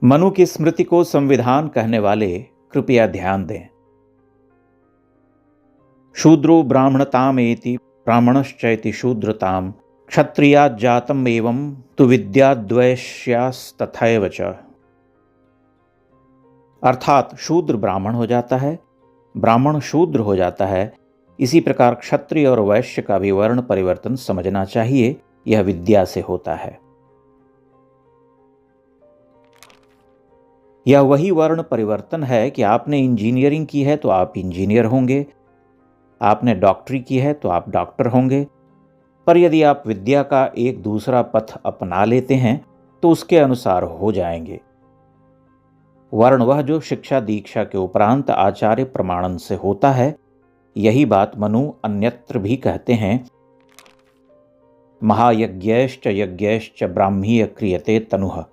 मनु की स्मृति को संविधान कहने वाले कृपया ध्यान दें। शूद्रो ब्राह्मणतामेति ब्राह्मणश्चैति शूद्रताम क्षत्रियात् जातम् एवं तु विद्याद्वैश्यास्तथैव च। अर्थात शूद्र ब्राह्मण हो जाता है, ब्राह्मण शूद्र हो जाता है। इसी प्रकार क्षत्रिय और वैश्य का भी वर्ण परिवर्तन समझना चाहिए, यह विद्या से होता है। यह वही वर्ण परिवर्तन है कि आपने इंजीनियरिंग की है तो आप इंजीनियर होंगे, आपने डॉक्टरी की है तो आप डॉक्टर होंगे। पर यदि आप विद्या का एक दूसरा पथ अपना लेते हैं तो उसके अनुसार हो जाएंगे। वर्ण वह जो शिक्षा दीक्षा के उपरांत आचार्य प्रमाणन से होता है। यही बात मनु अन्यत्र भी कहते हैं। महायज्ञैश्च यज्ञैश्च ब्राह्मीय क्रियते तनुः,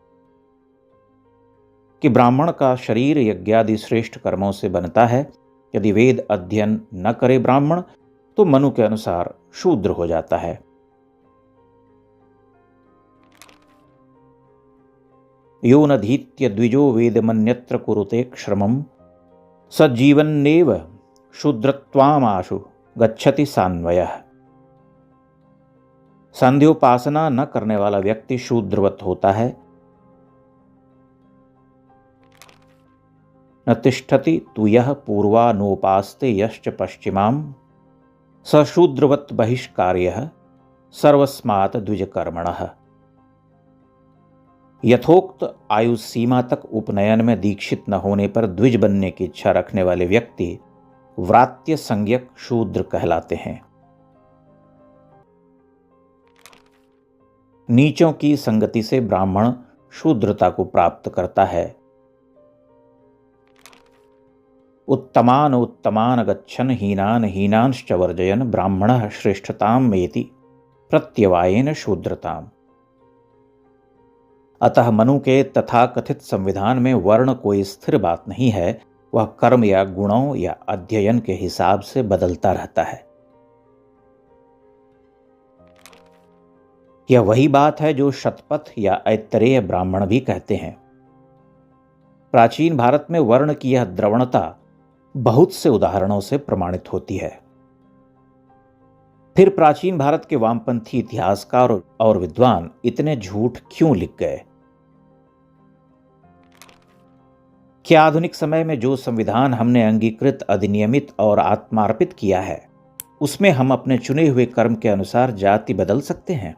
कि ब्राह्मण का शरीर यज्ञादि श्रेष्ठ कर्मों से बनता है। यदि वेद अध्ययन न करे ब्राह्मण तो मनु के अनुसार शूद्र हो जाता है। यो नधीत्य द्विजो वेदमन्यत्र कुरुते श्रमं सजीवन्नेव शूद्रत्वामाशु गच्छति सान्वयः। संध्योपासना न करने वाला व्यक्ति शूद्रवत होता है। न तिष्ठति तु यः पूर्वानोपास्ते यश्च पश्चिमां स शूद्रवत बहिष्कार्यः सर्वस्मात् द्विजकर्मणः। यथोक्त आयु सीमा तक उपनयन में दीक्षित न होने पर द्विज बनने की इच्छा रखने वाले व्यक्ति व्रात्य संज्ञक शूद्र कहलाते हैं। नीचों की संगति से ब्राह्मण शूद्रता को प्राप्त करता है। उत्तमान उत्तमान गच्छन हीनान हीनांश्च वर्जयन ब्राह्मणः श्रेष्ठताम् एति प्रत्यवायेन शूद्रताम्। अतः मनु के तथाकथित संविधान में वर्ण कोई स्थिर बात नहीं है, वह कर्म या गुणों या अध्ययन के हिसाब से बदलता रहता है। यह वही बात है जो शतपथ या ऐतरेय ब्राह्मण भी कहते हैं। प्राचीन भारत में वर्ण की यह द्रवणता बहुत से उदाहरणों से प्रमाणित होती है। फिर प्राचीन भारत के वामपंथी इतिहासकार और विद्वान इतने झूठ क्यों लिख गए? क्या आधुनिक समय में जो संविधान हमने अंगीकृत, अधिनियमित और आत्मार्पित किया है, उसमें हम अपने चुने हुए कर्म के अनुसार जाति बदल सकते हैं?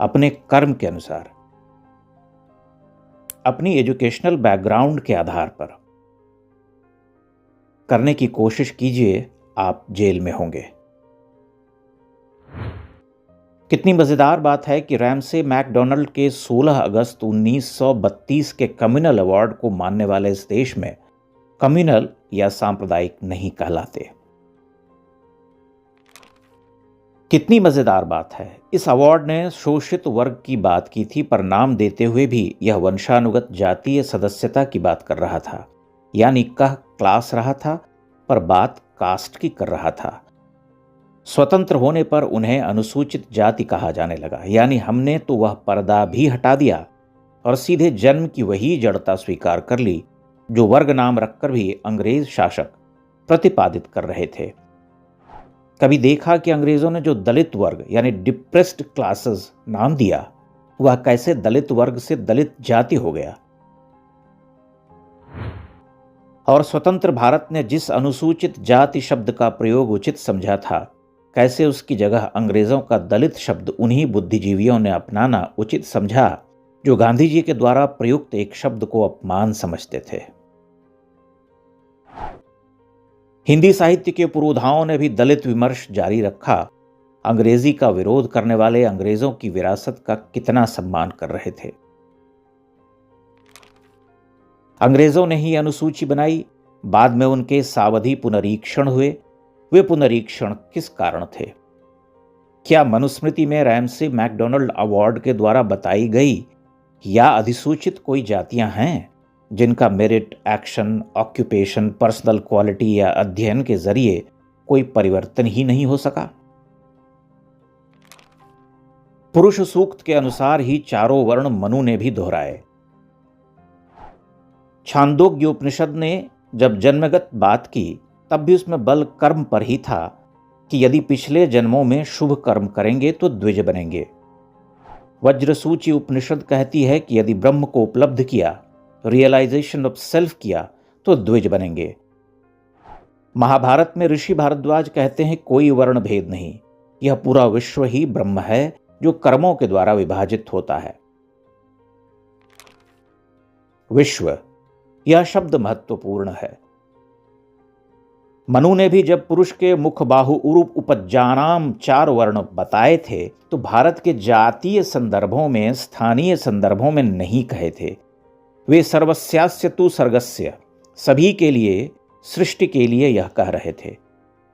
अपने कर्म के अनुसार, अपनी एजुकेशनल बैकग्राउंड के आधार पर करने की कोशिश कीजिए, आप जेल में होंगे। कितनी मजेदार बात है कि रैमसे मैकडॉनल्ड के 16 अगस्त 1932 के कम्युनल अवार्ड को मानने वाले इस देश में कम्युनल या सांप्रदायिक नहीं कहलाते। कितनी मजेदार बात है। इस अवार्ड ने शोषित वर्ग की बात की थी, पर नाम देते हुए भी यह वंशानुगत जातीय सदस्यता की बात कर रहा था। यानी कह क्लास रहा था, पर बात कास्ट की कर रहा था। स्वतंत्र होने पर उन्हें अनुसूचित जाति कहा जाने लगा। यानी हमने तो वह पर्दा भी हटा दिया और सीधे जन्म की वही जड़ता स्वीकार कर ली जो वर्ग नाम रखकर भी अंग्रेज शासक प्रतिपादित कर रहे थे। कभी देखा कि अंग्रेजों ने जो दलित वर्ग यानी डिप्रेस्ड क्लासेस नाम दिया, वह कैसे दलित वर्ग से दलित जाति हो गया? और स्वतंत्र भारत ने जिस अनुसूचित जाति शब्द का प्रयोग उचित समझा था, कैसे उसकी जगह अंग्रेजों का दलित शब्द उन्हीं बुद्धिजीवियों ने अपनाना उचित समझा जो गांधी जी के द्वारा प्रयुक्त एक शब्द को अपमान समझते थे। हिंदी साहित्य के पुरोधाओं ने भी दलित विमर्श जारी रखा। अंग्रेजी का विरोध करने वाले अंग्रेजों की विरासत का कितना सम्मान कर रहे थे। अंग्रेजों ने ही अनुसूची बनाई, बाद में उनके सावधि पुनरीक्षण हुए। वे पुनरीक्षण किस कारण थे? क्या मनुस्मृति में रैमसे मैकडॉनल्ड अवार्ड के द्वारा बताई गई या अधिसूचित कोई जातियां हैं जिनका merit, action, occupation, personal quality या अध्ययन के जरिए कोई परिवर्तन ही नहीं हो सका? पुरुष सूक्त के अनुसार ही चारों वर्ण मनु ने भी दोहराए। छांदोग्य उपनिषद ने जब जन्मगत बात की तब भी उसमें बल कर्म पर ही था कि यदि पिछले जन्मों में शुभ कर्म करेंगे तो द्विज बनेंगे। वज्रसूची उपनिषद कहती है कि यदि ब्रह्म को उपलब्ध किया, रियलाइजेशन ऑफ सेल्फ किया, तो द्विज बनेंगे। महाभारत में ऋषि भारद्वाज कहते हैं कोई वर्ण भेद नहीं, यह पूरा विश्व ही ब्रह्म है जो कर्मों के द्वारा विभाजित होता है। विश्व, यह शब्द महत्वपूर्ण है। मनु ने भी जब पुरुष के मुख बाहु उरूप उपज्जानाम 4 वर्ण बताए थे तो भारत के जातीय संदर्भों में, स्थानीय संदर्भों में नहीं कहे थे। वे सर्वस्यास्य तु सर्गस्य, सभी के लिए, सृष्टि के लिए यह कह रहे थे।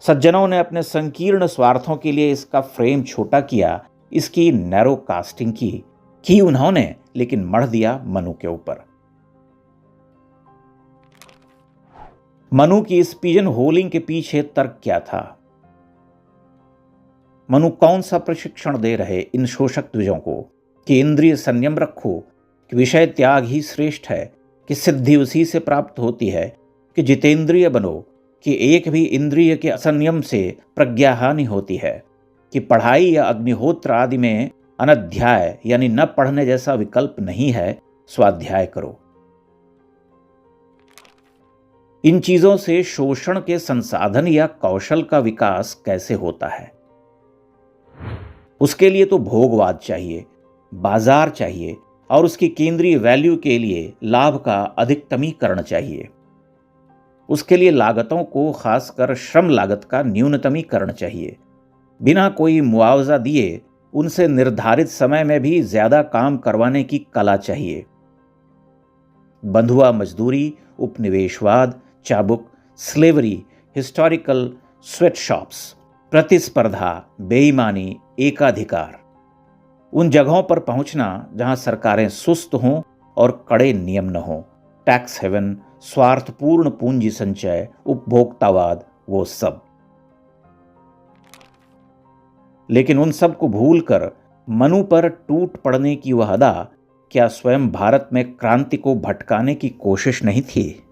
सज्जनों ने अपने संकीर्ण स्वार्थों के लिए इसका फ्रेम छोटा किया, इसकी नैरो कास्टिंग की उन्होंने, लेकिन मढ़ दिया मनु के ऊपर। मनु की इस पिजन होलिंग के पीछे तर्क क्या था? मनु कौन सा प्रशिक्षण दे रहे इन शोषक द्विजों को कि इंद्रिय संयम रखो, कि विषय त्याग ही श्रेष्ठ है, कि सिद्धि उसी से प्राप्त होती है, कि जितेंद्रिय बनो, कि एक भी इंद्रिय के असंयम से प्रज्ञा हानि होती है, कि पढ़ाई या अग्निहोत्र आदि में अनध्याय यानी न पढ़ने जैसा विकल्प नहीं है, स्वाध्याय करो। इन चीजों से शोषण के संसाधन या कौशल का विकास कैसे होता है? उसके लिए तो भोगवाद चाहिए, बाजार चाहिए और उसकी केंद्रीय वैल्यू के लिए लाभ का अधिकतमीकरण चाहिए। उसके लिए लागतों को, खासकर श्रम लागत का न्यूनतमीकरण चाहिए। बिना कोई मुआवजा दिए उनसे निर्धारित समय में भी ज्यादा काम करवाने की कला चाहिए। बंधुआ मजदूरी, उपनिवेशवाद, चाबुक, स्लेवरी, हिस्टोरिकल स्वेटशॉप्स, प्रतिस्पर्धा, बेईमानी, एकाधिकार, उन जगहों पर पहुंचना जहां सरकारें सुस्त हों और कड़े नियम न हों, टैक्स हेवन, स्वार्थपूर्ण पूंजी संचय, उपभोक्तावाद, वो सब। लेकिन उन सब को भूलकर मनु पर टूट पड़ने की वह अदा क्या स्वयं भारत में क्रांति को भटकाने की कोशिश नहीं थी?